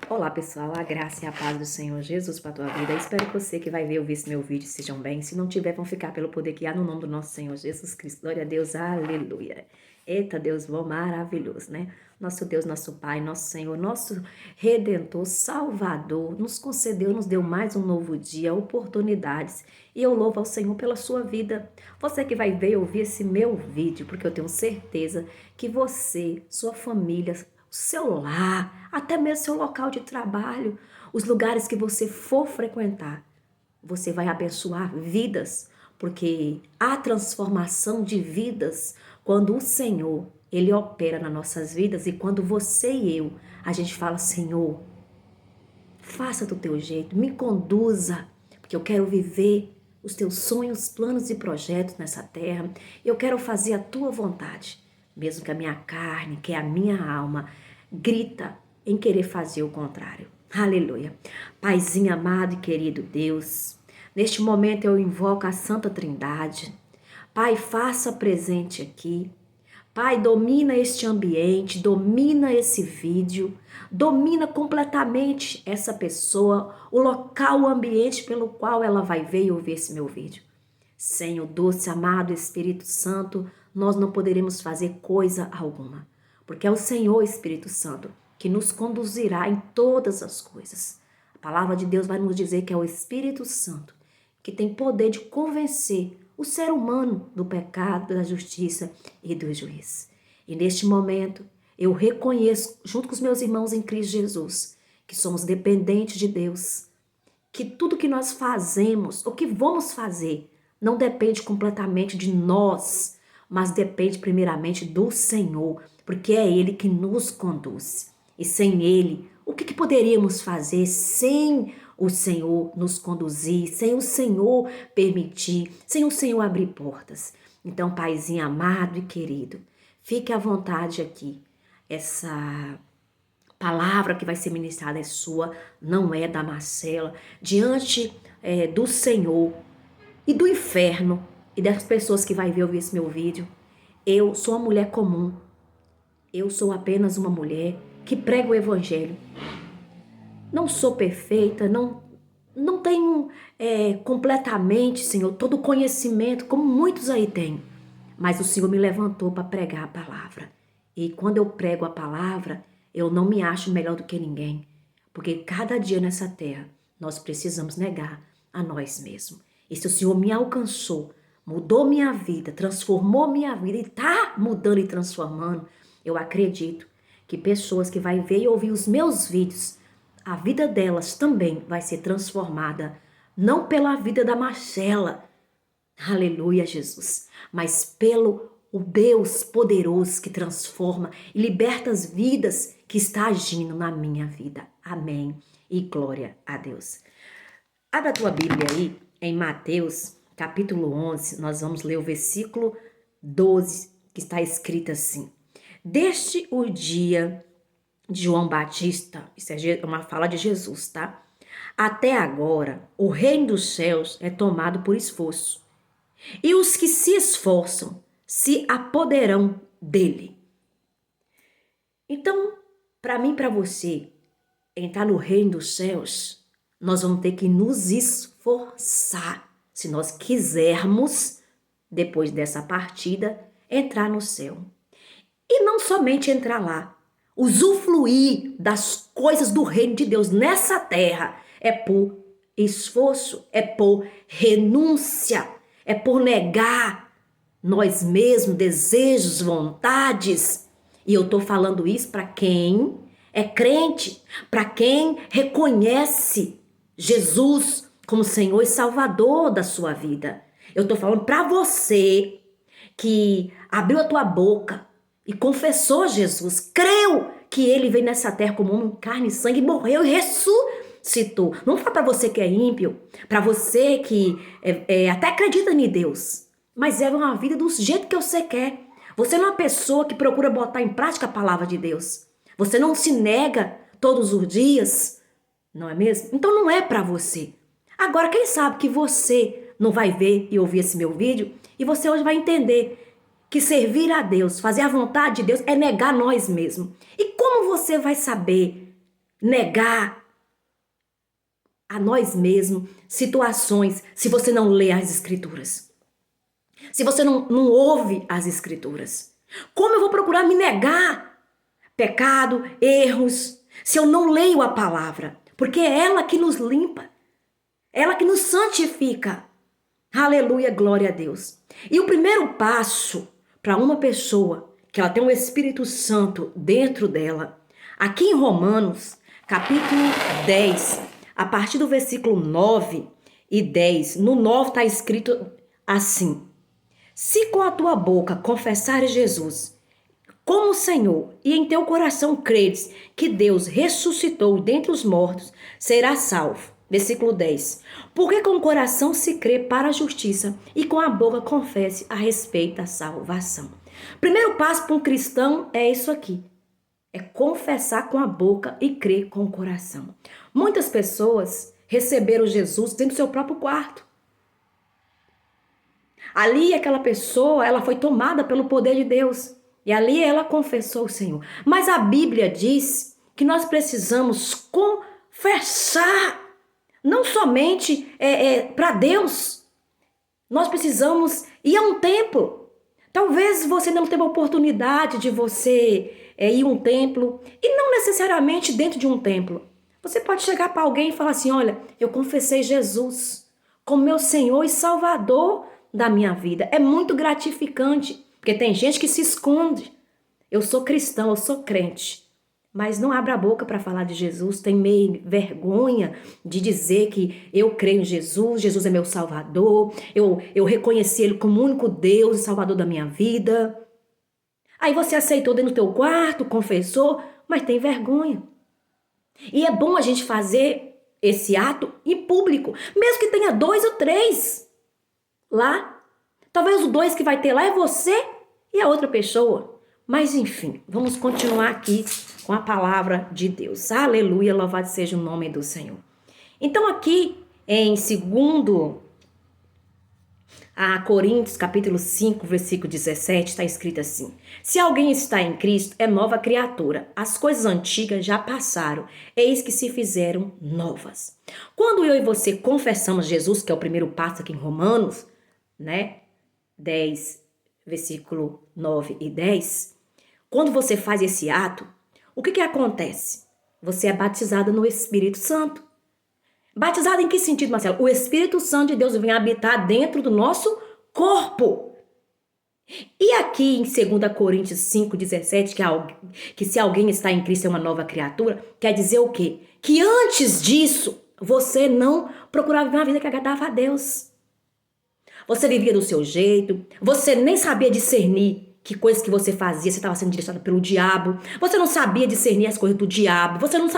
Olá pessoal, a graça e a paz do Senhor Jesus para a tua vida. Espero que você que vai ver ou ver esse meu vídeo estejam bem. Se não tiver, vão ficar pelo poder que há no nome do nosso Senhor Jesus Cristo. Glória a Deus, aleluia. Eita Deus bom, maravilhoso, né? Nosso Deus, nosso Pai, nosso Senhor, nosso Redentor, Salvador, nos concedeu, nos deu mais um novo dia, oportunidades. E eu louvo ao Senhor pela sua vida. Você que vai ver ou ouvir esse meu vídeo, porque eu tenho certeza que você, sua família, seu lar, até mesmo seu local de trabalho, os lugares que você for frequentar, você vai abençoar vidas, porque há transformação de vidas quando o Senhor, Ele opera nas nossas vidas e quando você e eu, a gente fala, Senhor, faça do teu jeito, me conduza, porque eu quero viver os teus sonhos, planos e projetos nessa terra. Eu quero fazer a tua vontade, mesmo que a minha carne, que a minha alma grita em querer fazer o contrário. Aleluia. Paizinho amado e querido Deus, neste momento eu invoco a Santa Trindade. Pai, faça presente aqui. Pai, domina este ambiente, domina esse vídeo, domina completamente essa pessoa, o local, o ambiente pelo qual ela vai ver e ouvir esse meu vídeo. Senhor, doce, amado Espírito Santo, nós não poderemos fazer coisa alguma, porque é o Senhor, Espírito Santo, que nos conduzirá em todas as coisas. A palavra de Deus vai nos dizer que é o Espírito Santo que tem poder de convencer o ser humano do pecado, da justiça e do juízo. E neste momento, eu reconheço, junto com os meus irmãos em Cristo Jesus, que somos dependentes de Deus, que tudo que nós fazemos, ou que vamos fazer, não depende completamente de nós, mas depende primeiramente do Senhor, porque é Ele que nos conduz. E sem Ele, o que poderíamos fazer sem o Senhor nos conduzir, sem o Senhor permitir, sem o Senhor abrir portas? Então, Paizinho amado e querido, fique à vontade aqui. Essa palavra que vai ser ministrada é sua, não é da Marcela. Diante do Senhor e do inferno e das pessoas que vai ver ouvir esse meu vídeo, eu sou uma mulher comum. Eu sou apenas uma mulher que prega o evangelho. Não sou perfeita, não tenho completamente, Senhor, todo o conhecimento, como muitos aí têm. Mas o Senhor me levantou para pregar a palavra. E quando eu prego a palavra, eu não me acho melhor do que ninguém. Porque cada dia nessa terra, nós precisamos negar a nós mesmos. E se o Senhor me alcançou, mudou minha vida, transformou minha vida e está mudando e transformando, eu acredito que pessoas que vão ver e ouvir os meus vídeos, a vida delas também vai ser transformada, não pela vida da Marcela, aleluia Jesus, mas pelo o Deus poderoso que transforma e liberta as vidas que está agindo na minha vida. Amém e glória a Deus. Abra a tua Bíblia aí em Mateus capítulo 11, nós vamos ler o versículo 12, que está escrito assim: Desde o dia de João Batista, isso é uma fala de Jesus, tá? Até agora, o reino dos céus é tomado por esforço, e os que se esforçam se apoderarão dele. Então, para mim e para você entrar no reino dos céus, nós vamos ter que nos esforçar, se nós quisermos, depois dessa partida, entrar no céu. E não somente entrar lá, usufruir das coisas do reino de Deus nessa terra é por esforço, é por renúncia, é por negar nós mesmos, desejos, vontades. E eu estou falando isso para quem é crente, para quem reconhece Jesus como Senhor e Salvador da sua vida. Eu estou falando para você que abriu a tua boca e confessou Jesus, creu que ele veio nessa terra como homem, carne e sangue, morreu e ressuscitou. Não fala para você que é ímpio, para você que até acredita em Deus, mas é uma vida do jeito que você quer. Você não é uma pessoa que procura botar em prática a palavra de Deus. Você não se nega todos os dias, não é mesmo? Então não é para você. Agora, quem sabe que você não vai ver e ouvir esse meu vídeo e você hoje vai entender que servir a Deus, fazer a vontade de Deus é negar nós mesmos. E como você vai saber negar a nós mesmos situações se você não lê as Escrituras. Se você não ouve as Escrituras. Como eu vou procurar me negar pecado, erros, se eu não leio a palavra? Porque é ela que nos limpa. É ela que nos santifica. Aleluia, glória a Deus. E o primeiro passo para uma pessoa que ela tem o Espírito Santo dentro dela, aqui em Romanos, capítulo 10, a partir do versículo 9 e 10, no 9 está escrito assim: se com a tua boca confessares Jesus como Senhor e em teu coração creres que Deus ressuscitou dentre os mortos, serás salvo. Versículo 10. Porque com o coração se crê para a justiça e com a boca confesse a respeito da salvação. Primeiro passo para um cristão é isso aqui. É confessar com a boca e crer com o coração. Muitas pessoas receberam Jesus dentro do seu próprio quarto. Ali aquela pessoa, ela foi tomada pelo poder de Deus. E ali ela confessou o Senhor. Mas a Bíblia diz que nós precisamos confessar. Não somente para Deus. Nós precisamos ir a um templo. Talvez você não tenha a oportunidade de você ir a um templo. E não necessariamente dentro de um templo. Você pode chegar para alguém e falar assim: olha, eu confessei Jesus como meu Senhor e Salvador da minha vida. É muito gratificante. Porque tem gente que se esconde. Eu sou cristão, eu sou crente. Mas não abre a boca para falar de Jesus, tem meio vergonha de dizer que eu creio em Jesus, Jesus é meu Salvador, eu reconheci Ele como o único Deus e Salvador da minha vida. Aí você aceitou dentro do teu quarto, confessou, mas tem vergonha. E é bom a gente fazer esse ato em público, mesmo que tenha 2 ou 3 lá. Talvez o 2 que vai ter lá é você e a outra pessoa. Mas enfim, vamos continuar aqui com a palavra de Deus. Aleluia, louvado seja o nome do Senhor. Então aqui em 2 Coríntios, capítulo 5, versículo 17, está escrito assim: se alguém está em Cristo, é nova criatura. As coisas antigas já passaram, eis que se fizeram novas. Quando eu e você confessamos Jesus, que é o primeiro passo aqui em Romanos, 10, versículo 9 e 10, quando você faz esse ato, o que acontece? Você é batizado no Espírito Santo. Batizado em que sentido, Marcelo? O Espírito Santo de Deus vem habitar dentro do nosso corpo. E aqui em 2 Coríntios 5,17, que se alguém está em Cristo é uma nova criatura, quer dizer o quê? Que antes disso, você não procurava viver uma vida que agradava a Deus. Você vivia do seu jeito, você nem sabia discernir que coisas que você fazia, você estava sendo direcionado pelo diabo. Você não sabia discernir as coisas do diabo. Você não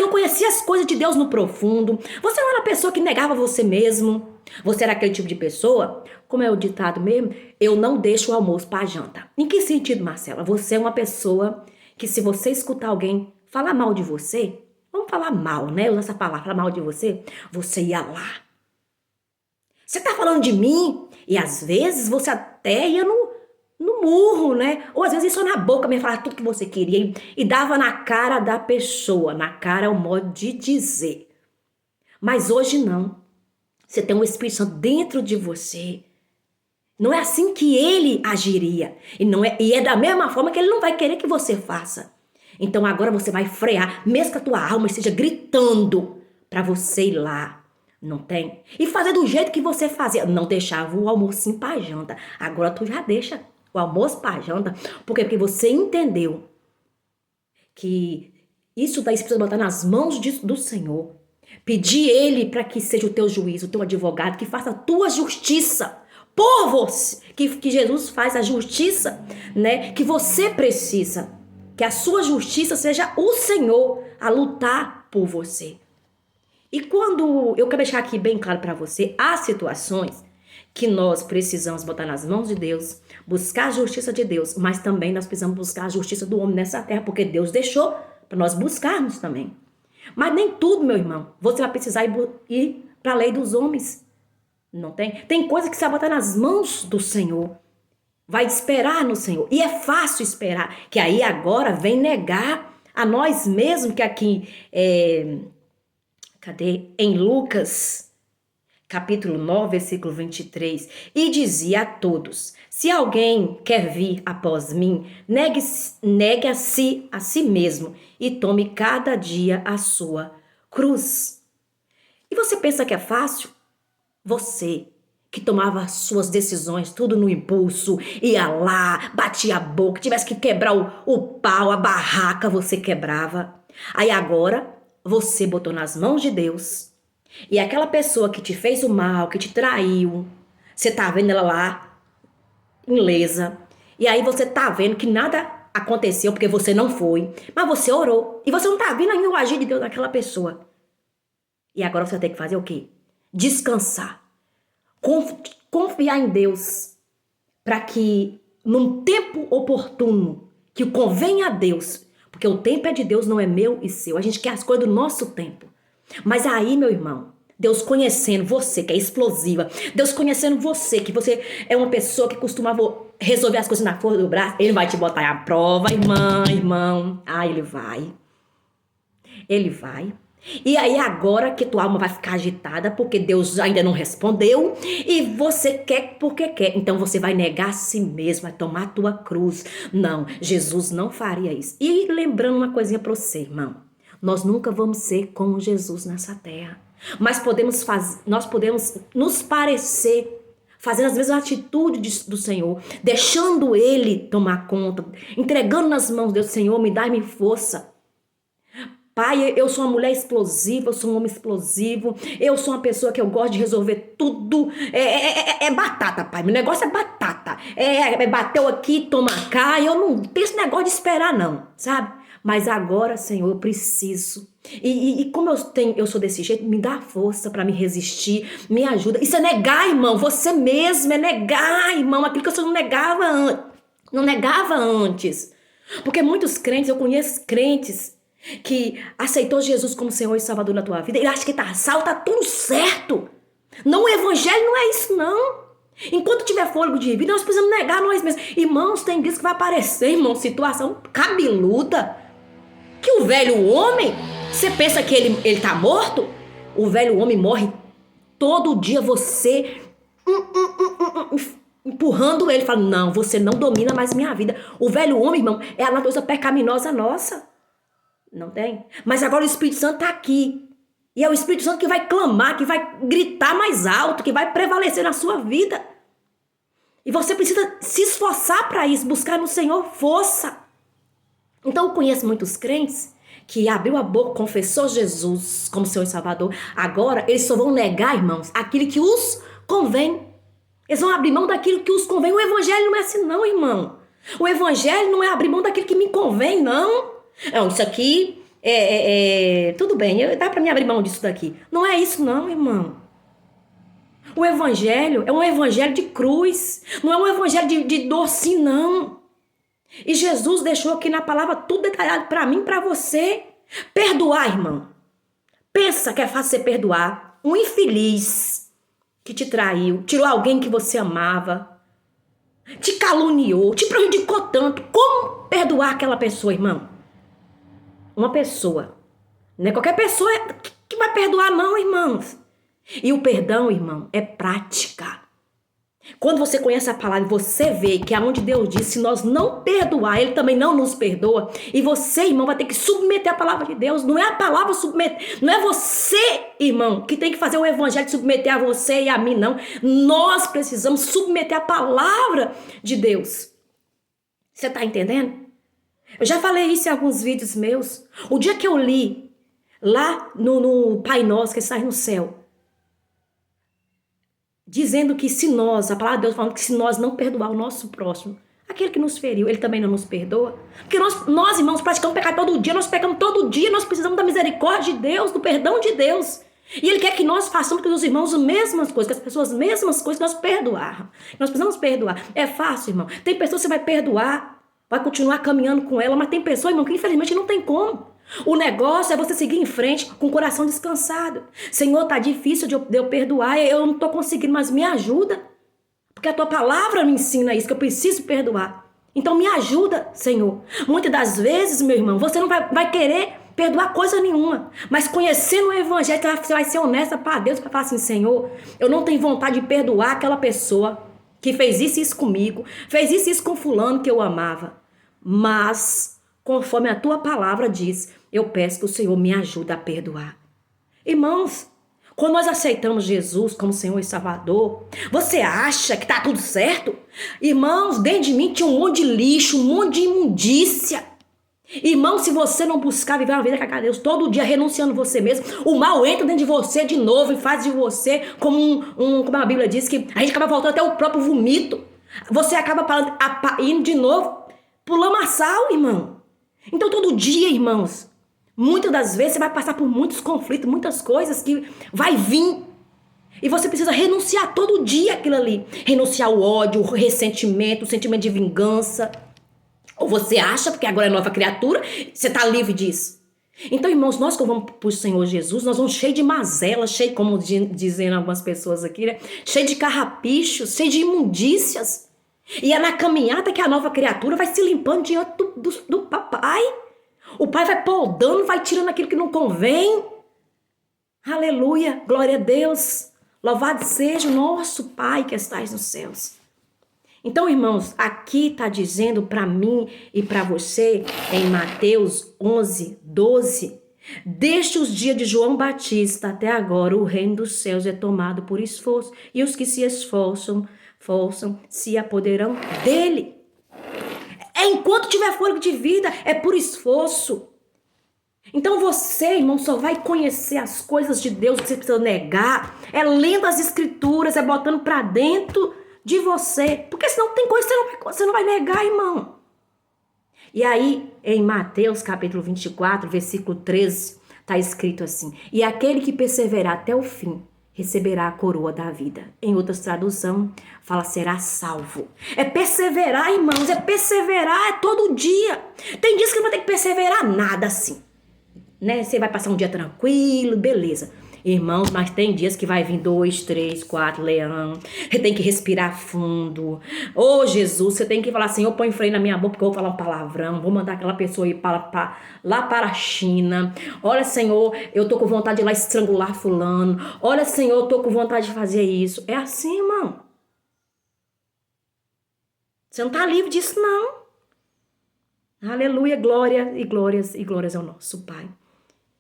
conhecia as coisas de Deus no profundo. Você não era a pessoa que negava você mesmo. Você era aquele tipo de pessoa, como é o ditado mesmo, eu não deixo o almoço para a janta. Em que sentido, Marcela? Você é uma pessoa que, se você escutar alguém falar mal de você, vamos falar mal, né? Usar essa palavra, falar mal de você, você ia lá. Você tá falando de mim? E às vezes você até ia no murro, né? Ou às vezes só na boca mesmo, falava tudo que você queria e dava na cara da pessoa. Na cara é o modo de dizer. Mas hoje não. Você tem um Espírito Santo dentro de você. Não é assim que ele agiria. E é da mesma forma que ele não vai querer que você faça. Então agora você vai frear, mesmo que a tua alma esteja gritando para você ir lá. Não tem? E fazer do jeito que você fazia. Não deixava o almoço para janta. Agora tu já deixa o almoço para janta. Por quê? Porque você entendeu que isso daí você precisa botar nas mãos do Senhor. Pedir Ele para que seja o teu juiz, o teu advogado, que faça a tua justiça por você. Que Jesus faz a justiça, né? Que você precisa. Que a sua justiça seja o Senhor a lutar por você. E quando eu quero deixar aqui bem claro para você, há situações que nós precisamos botar nas mãos de Deus, buscar a justiça de Deus, mas também nós precisamos buscar a justiça do homem nessa terra, porque Deus deixou para nós buscarmos também. Mas nem tudo, meu irmão, você vai precisar ir para a lei dos homens. Não tem? Tem coisa que você vai botar nas mãos do Senhor. Vai esperar no Senhor. E é fácil esperar, que aí agora vem negar a nós mesmos, que aqui em Lucas, capítulo 9, versículo 23, e dizia a todos: se alguém quer vir após mim, negue-se a si mesmo e tome cada dia a sua cruz. E você pensa que é fácil? Você que tomava suas decisões tudo no impulso, ia lá, batia a boca, tivesse que quebrar o pau, a barraca, você quebrava. Aí agora você botou nas mãos de Deus. E aquela pessoa que te fez o mal, que te traiu, você tá vendo ela lá, ilesa. E aí você tá vendo que nada aconteceu porque você não foi. Mas você orou. E você não tá vendo ainda o agir de Deus naquela pessoa. E agora você tem que fazer o quê? Descansar. Confiar em Deus. Para que num tempo oportuno, que convém a Deus. Porque o tempo é de Deus, não é meu e seu. A gente quer as coisas do nosso tempo. Mas aí, meu irmão, Deus conhecendo você, que é explosiva, Deus conhecendo você, que você é uma pessoa que costumava resolver as coisas na força do braço, Ele vai te botar à prova, irmão. Ah, Ele vai. Ele vai. E aí agora que tua alma vai ficar agitada, porque Deus ainda não respondeu, e você quer porque quer. Então você vai negar a si mesmo, vai tomar a tua cruz. Não, Jesus não faria isso. E lembrando uma coisinha para você, irmão. Nós nunca vamos ser como Jesus nessa terra. Mas nós podemos nos parecer, fazendo as mesmas atitudes do Senhor, deixando Ele tomar conta, entregando nas mãos de Deus: Senhor, me dá-me força. Pai, eu sou uma mulher explosiva, eu sou um homem explosivo, eu sou uma pessoa que eu gosto de resolver tudo. É batata, pai, meu negócio é batata. Bateu aqui, toma cá, eu não tenho esse negócio de esperar não, sabe? Mas agora, Senhor, eu preciso. E como eu sou desse jeito, me dá força para me resistir, me ajuda. Isso é negar, irmão, você mesmo, é negar, irmão, aquilo que eu não negava antes. Porque muitos crentes, eu conheço crentes que aceitou Jesus como Senhor e Salvador na tua vida, ele acha que tá salvo, tá tudo certo. Não, o evangelho não é isso, não. Enquanto tiver fôlego de vida, nós precisamos negar nós mesmos. Irmãos, tem dias que vai aparecer, irmão, situação cabeluda, que o velho homem, você pensa que ele tá morto? O velho homem morre todo dia, você empurrando ele, falando: não, você não domina mais minha vida. O velho homem, irmão, é a natureza pecaminosa nossa. Não tem? Mas agora o Espírito Santo tá aqui. E é o Espírito Santo que vai clamar, que vai gritar mais alto, que vai prevalecer na sua vida. E você precisa se esforçar para isso, buscar no Senhor força. Então eu conheço muitos crentes que abriu a boca, confessou Jesus como Senhor e Salvador. Agora eles só vão negar, irmãos, aquilo que os convém. Eles vão abrir mão daquilo que os convém. O evangelho não é assim não, irmão. O evangelho não é abrir mão daquilo que me convém, não. Não, isso aqui tudo bem, dá para me abrir mão disso daqui. Não é isso não, irmão. O evangelho é um evangelho de cruz. Não é um evangelho de doce, não. E Jesus deixou aqui na palavra tudo detalhado para mim e para você. Perdoar, irmão. Pensa que é fácil você perdoar um infeliz que te traiu, tirou alguém que você amava, te caluniou, te prejudicou tanto. Como perdoar aquela pessoa, irmão? Uma pessoa. Não é qualquer pessoa que vai perdoar, não, irmãos. E o perdão, irmão, é prática. Quando você conhece a palavra, você vê que aonde Deus diz, se nós não perdoar, Ele também não nos perdoa. E você, irmão, vai ter que submeter a palavra de Deus. Não é a palavra submeter. Não é você, irmão, que tem que fazer o evangelho de submeter a você e a mim, não. Nós precisamos submeter a palavra de Deus. Você está entendendo? Eu já falei isso em alguns vídeos meus. O dia que eu li lá no Pai Nosso que está no céu, dizendo que se nós, a palavra de Deus falando que se nós não perdoar o nosso próximo, aquele que nos feriu, ele também não nos perdoa. Porque nós irmãos, praticamos pecado todo dia, nós pecamos todo dia, nós precisamos da misericórdia de Deus, do perdão de Deus. E Ele quer que nós façamos com os irmãos as mesmas coisas, que as pessoas as mesmas coisas, nós perdoar. Nós precisamos perdoar. É fácil, irmão. Tem pessoas que você vai perdoar, vai continuar caminhando com ela, mas tem pessoa, irmão, que infelizmente não tem como. O negócio é você seguir em frente com o coração descansado. Senhor, tá difícil de eu perdoar, eu não tô conseguindo, mas me ajuda. Porque a tua palavra me ensina isso, que eu preciso perdoar. Então me ajuda, Senhor. Muitas das vezes, meu irmão, você não vai querer perdoar coisa nenhuma. Mas conhecendo o evangelho, você vai ser honesta para Deus, para falar assim, Senhor, eu não tenho vontade de perdoar aquela pessoa que fez isso e isso comigo, fez isso e isso com fulano que eu amava. Mas, conforme a tua palavra diz, eu peço que o Senhor me ajude a perdoar. Irmãos, quando nós aceitamos Jesus como Senhor e Salvador, você acha que tá tudo certo? Irmãos, dentro de mim tinha um monte de lixo, um monte de imundícia. Irmão, se você não buscar viver uma vida com a Deus todo dia, renunciando você mesmo, o mal entra dentro de você de novo e faz de você como como a Bíblia diz, que a gente acaba voltando até o próprio vomito. Você acaba indo de novo pro lamaçal, irmão. Então todo dia, irmãos, muitas das vezes você vai passar por muitos conflitos, muitas coisas que vai vir. E você precisa renunciar todo dia aquilo ali. Renunciar o ódio, o ressentimento, o sentimento de vingança. Ou você acha, porque agora é nova criatura, você está livre disso. Então, irmãos, nós que vamos para o Senhor Jesus, nós vamos cheio de mazela, cheio, como dizendo algumas pessoas aqui, né? Cheio de carrapichos, cheio de imundícias. E é na caminhada que a nova criatura vai se limpando diante do papai. O pai vai podando, vai tirando aquilo que não convém. Aleluia, glória a Deus. Louvado seja o nosso Pai que estás nos céus. Então, irmãos, aqui está dizendo para mim e para você, em Mateus 11, 12, desde os dias de João Batista até agora, o reino dos céus é tomado por esforço, e os que se esforçam se apoderarão dele. Enquanto tiver fôlego de vida, é por esforço. Então você, irmão, só vai conhecer as coisas de Deus que você precisa negar, é lendo as escrituras, é botando para dentro de você, porque senão tem coisa que você não vai negar, irmão. E aí, em Mateus capítulo 24, versículo 13, está escrito assim: e aquele que perseverar até o fim, receberá a coroa da vida. Em outras traduções, fala será salvo. É perseverar, irmãos, é perseverar, é todo dia. Tem dias que não vai ter que perseverar nada assim, né? Você vai passar um dia tranquilo, beleza. Irmãos, mas tem dias que vai vir 2, 3, 4 leão. Você tem que respirar fundo. Ô, Jesus, você tem que falar assim, eu ponho freio na minha boca porque eu vou falar um palavrão. Vou mandar aquela pessoa ir lá para a China. Olha, Senhor, eu tô com vontade de ir lá estrangular fulano. Olha, Senhor, eu tô com vontade de fazer isso. É assim, irmão. Você não tá livre disso, não. Aleluia, glória e glórias e glórias ao nosso Pai.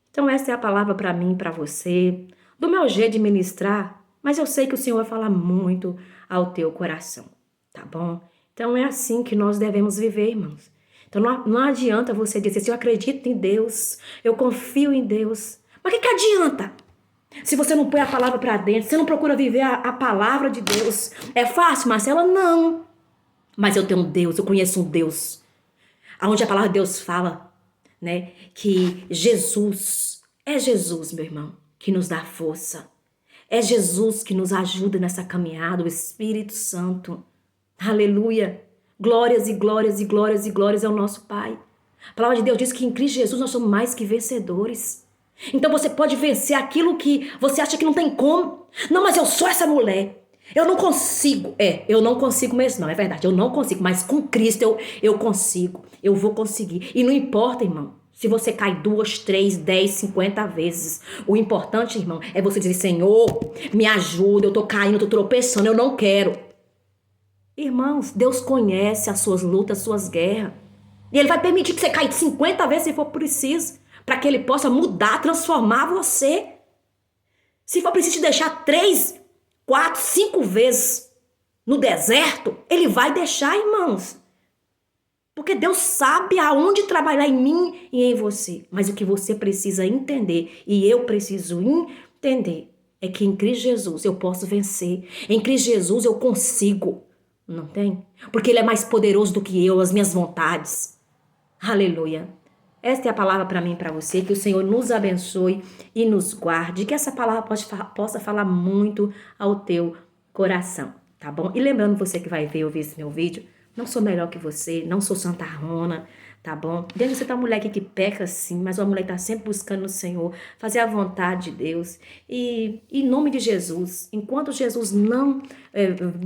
Então essa é a palavra para mim, para você, do meu jeito de ministrar, mas eu sei que o Senhor vai falar muito ao teu coração, tá bom? Então é assim que nós devemos viver, irmãos. Então não adianta você dizer assim, eu acredito em Deus, eu confio em Deus. Mas o que adianta? Se você não põe a palavra para dentro, você não procura viver a palavra de Deus. É fácil, Marcela? Não. Mas eu tenho um Deus, eu conheço um Deus, onde a palavra de Deus fala, né, que é Jesus, meu irmão, que nos dá força. É Jesus que nos ajuda nessa caminhada, o Espírito Santo. Aleluia. Glórias e glórias e glórias e glórias ao nosso Pai. A palavra de Deus diz que em Cristo Jesus nós somos mais que vencedores. Então você pode vencer aquilo que você acha que não tem como. Não, mas eu sou essa mulher. Eu não consigo. Eu não consigo mesmo, não, é verdade. Eu não consigo, mas com Cristo eu consigo. Eu vou conseguir. E não importa, irmão, se você cai 2, 3, 10, 50 vezes. O importante, irmão, é você dizer, Senhor, me ajuda, eu tô caindo, eu tô tropeçando, eu não quero. Irmãos, Deus conhece as suas lutas, as suas guerras. E Ele vai permitir que você caia 50 vezes se for preciso, para que Ele possa mudar, transformar você. Se for preciso te deixar 3, 4, 5 vezes no deserto, Ele vai deixar, irmãos. Porque Deus sabe aonde trabalhar em mim e em você. Mas o que você precisa entender, e eu preciso entender, é que em Cristo Jesus eu posso vencer. Em Cristo Jesus eu consigo. Não tem? Porque Ele é mais poderoso do que eu, as minhas vontades. Aleluia. Esta é a palavra para mim e para você. Que o Senhor nos abençoe e nos guarde. Que essa palavra possa falar muito ao teu coração. Tá bom? E lembrando você que vai ouvir esse meu vídeo, não sou melhor que você, não sou santarrona, tá bom? Deve ser uma mulher aqui que peca sim, mas uma mulher que tá sempre buscando o Senhor, fazer a vontade de Deus. E em nome de Jesus, enquanto Jesus não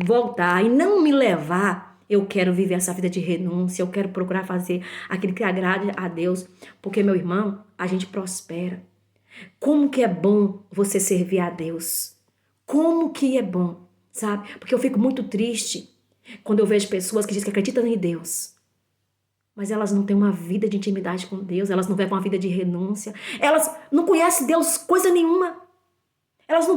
voltar e não me levar, Eu quero viver essa vida de renúncia, eu quero procurar fazer aquilo que agrade a Deus, porque, meu irmão, a gente prospera. Como que é bom você servir a Deus? Como que é bom, sabe? Porque eu fico muito triste quando eu vejo pessoas que dizem que acreditam em Deus, mas elas não têm uma vida de intimidade com Deus, elas não vivem uma vida de renúncia, elas não conhecem Deus coisa nenhuma. Elas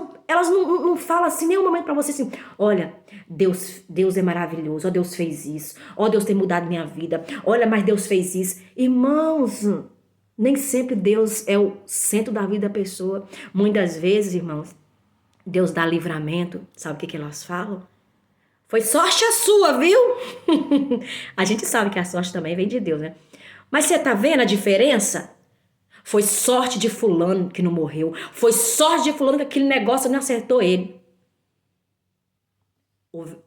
não falam assim, nenhum momento pra você assim, olha, Deus é maravilhoso, ó, Deus fez isso, ó, Deus tem mudado minha vida, olha, mas Deus fez isso. Irmãos, nem sempre Deus é o centro da vida da pessoa. Muitas vezes, irmãos, Deus dá livramento. Sabe o que elas falam? Foi sorte a sua, viu? A gente sabe que a sorte também vem de Deus, né? Mas você tá vendo a diferença? Foi sorte de fulano que não morreu. Foi sorte de fulano que aquele negócio não acertou ele.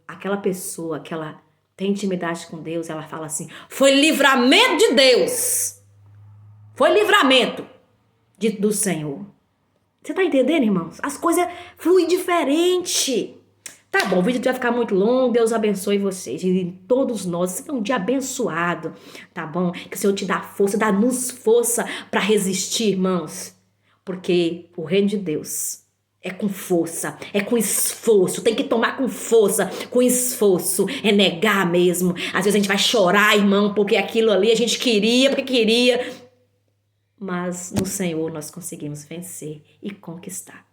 Aquela pessoa que ela tem intimidade com Deus, ela fala assim, foi livramento de Deus. Foi livramento do Senhor. Você tá entendendo, irmãos? As coisas fluem diferente. Tá bom, o vídeo vai ficar muito longo. Deus abençoe vocês e todos nós. Você é um dia abençoado, tá bom? Que o Senhor te dá força, dá-nos força para resistir, irmãos. Porque o reino de Deus é com força, é com esforço. Tem que tomar com força, com esforço. É negar mesmo. Às vezes a gente vai chorar, irmão, porque aquilo ali a gente queria, porque queria. Mas no Senhor nós conseguimos vencer e conquistar.